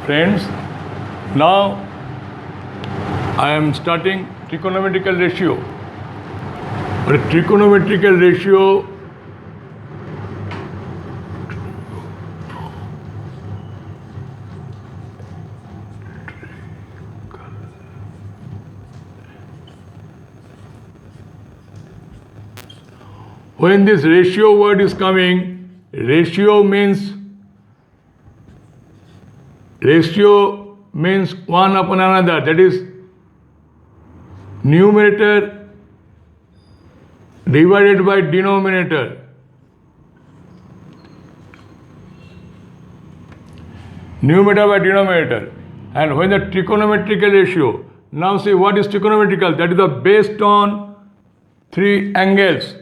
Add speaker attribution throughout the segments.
Speaker 1: Friends, now I am starting trigonometrical ratio. But a trigonometrical ratio when this ratio word is coming, ratio means one upon another, that is numerator divided by denominator. Numerator by denominator. And when the trigonometrical ratio, now see what is trigonometrical? That is the based on three angles.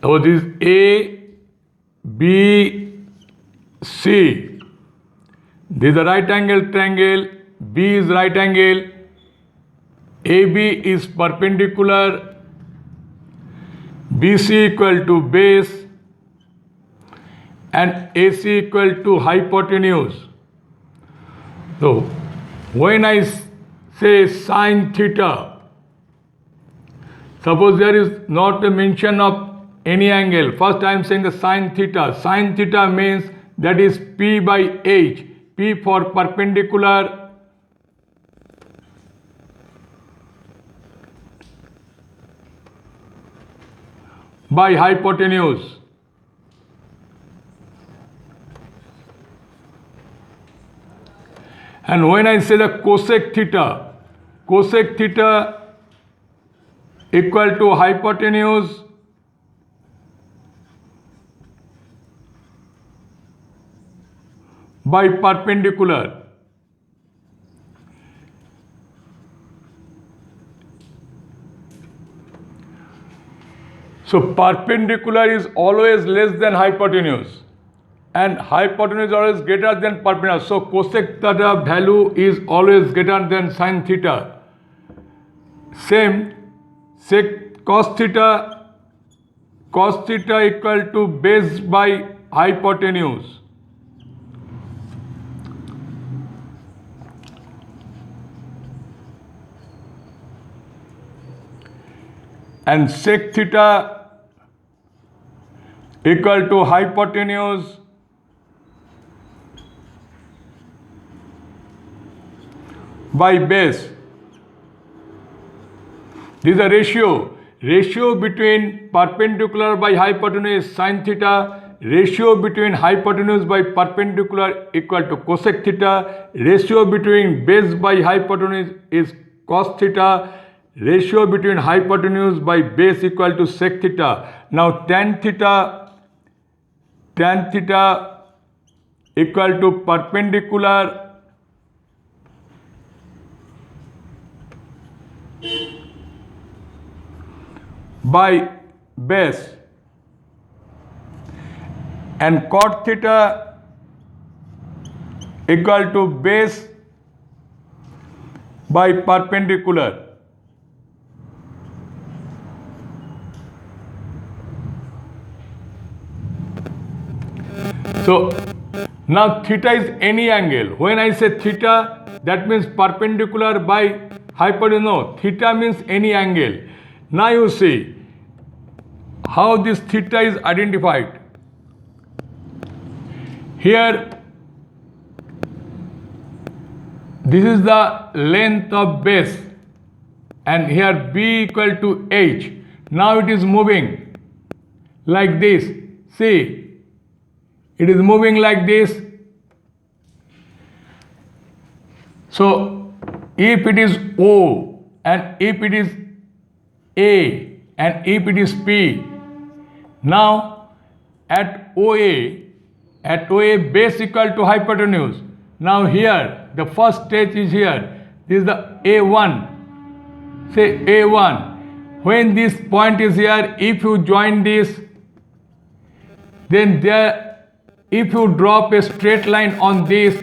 Speaker 1: So this is A, B, C. This is the right angle triangle, B is right angle, AB is perpendicular, BC equal to base, and AC equal to hypotenuse. So when I say sine theta, suppose there is not a mention of any angle. First I am saying the sine theta. Sine theta means that is P by H. P for perpendicular, by hypotenuse. And when I say the cosec theta equal to hypotenuse by perpendicular. So perpendicular is always less than hypotenuse and hypotenuse is always greater than perpendicular. So cosec theta value is always greater than sine theta. Same sec cos theta equal to base by hypotenuse. And sec theta equal to hypotenuse by base. This is a ratio. Ratio between perpendicular by hypotenuse is sine theta. Ratio between hypotenuse by perpendicular equal to cosec theta. Ratio between base by hypotenuse is cos theta. Ratio between hypotenuse by base equal to sec theta. Now tan theta equal to perpendicular by base, and cot theta equal to base by perpendicular. So now theta is any angle. When I say theta, that means perpendicular by hypotenuse. No, theta means any angle. Now you see how this theta is identified. Here, this is the length of base, and here B equal to H. Now it is moving like this. See, it is moving like this. So if it is O and if it is A and if it is P, now at OA base equal to hypotenuse. Now here the first stage is here. This is the A1. Say A1. When this point is here, if you join this, then there, if you drop a straight line on this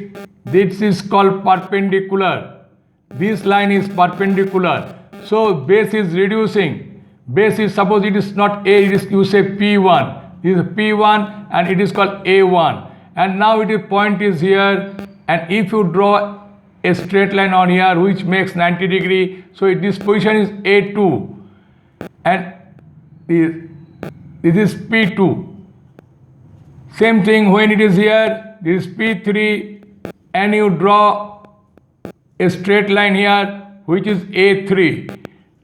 Speaker 1: is called perpendicular. This line is perpendicular. So base is reducing. Base is, suppose it is not A, it is, you say P1. This is P1 and it is called A1. And now it is point is here, and if you draw a straight line on here which makes 90 degree, so this position is A2 and this is P2. Same thing when it is here, this is P3 and you draw a straight line here which is A3.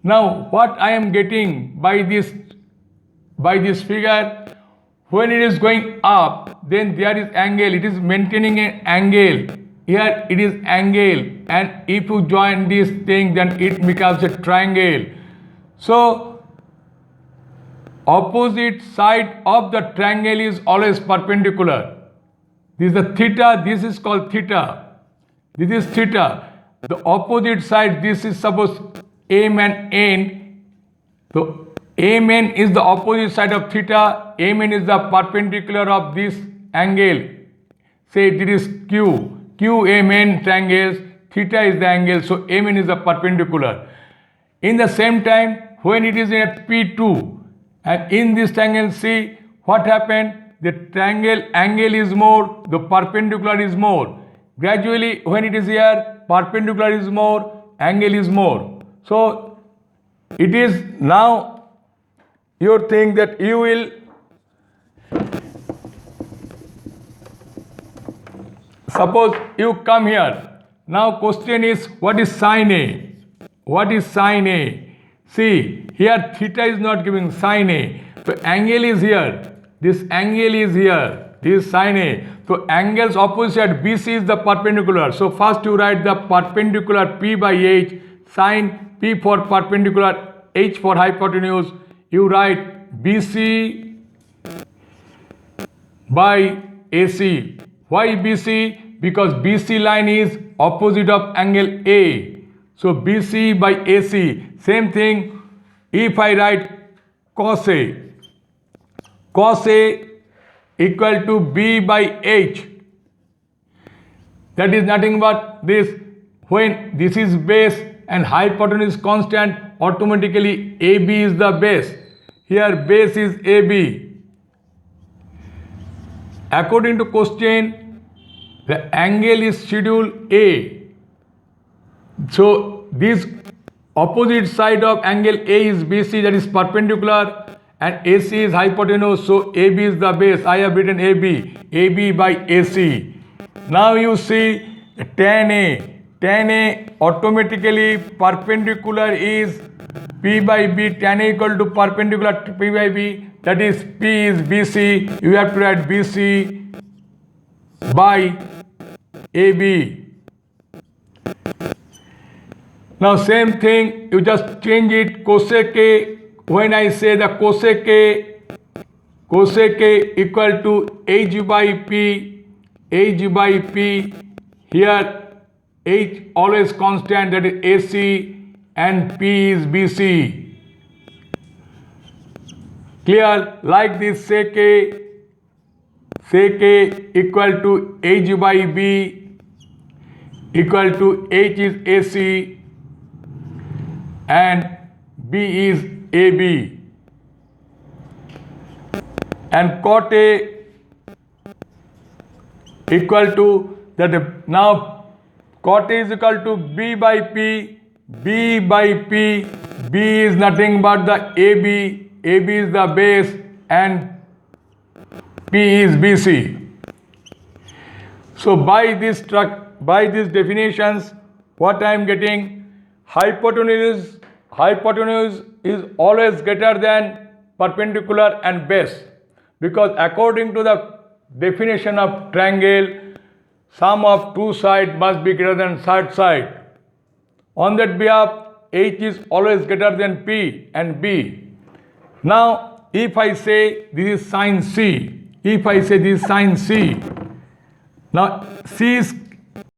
Speaker 1: Now what I am getting by this figure, when it is going up, then there is angle, it is maintaining an angle. Here it is angle, and if you join this thing, then it becomes a triangle. So opposite side of the triangle is always perpendicular. This is the theta, this is called theta. This is theta. The opposite side, this is suppose M and N. So MN is the opposite side of theta. MN is the perpendicular of this angle. Say this is Q. QMN triangles, theta is the angle, so MN is the perpendicular. In the same time, when it is at P2, and in this triangle, see what happened? The triangle angle is more, the perpendicular is more. Gradually, when it is here, perpendicular is more, angle is more. So it is now your thing that you will suppose you come here. Now question is, what is sin A? What is sin A? See, here theta is not giving sin A. So angle is here. This angle is here. This is sin A. So angles opposite BC is the perpendicular. So first you write the perpendicular P by H, sin P for perpendicular, H for hypotenuse. You write BC by AC. Why BC? Because BC line is opposite of angle A. So BC by AC. Same thing if I write cos A. Cos A equal to B by H. That is nothing but this. When this is base and hypotenuse is constant, automatically AB is the base. Here base is AB. According to question, the angle is schedule A. So this opposite side of angle A is BC, that is perpendicular, and AC is hypotenuse, so AB is the base. I have written AB, AB by AC. Now you see tan A. Tan A automatically perpendicular is P by B, tan A equal to perpendicular to P by B, that is P is BC, you have to write BC by AB. Now same thing, you just change it, cosec A. When I say the cosec A equal to H by P, here H always constant, that is AC, and P is BC. Clear? Like this, sec A equal to H by B equal to H is AC and B is AB. And cot A equal to that. Now cot A is equal to B by P. B by P. B is nothing but the AB. AB is the base and P is BC. So by this definitions, what I am getting, hypotenuse is always greater than perpendicular and base, because according to the definition of triangle, sum of two sides must be greater than third side. On that behalf, H is always greater than P and B. Now, if I say this is sin C, now C is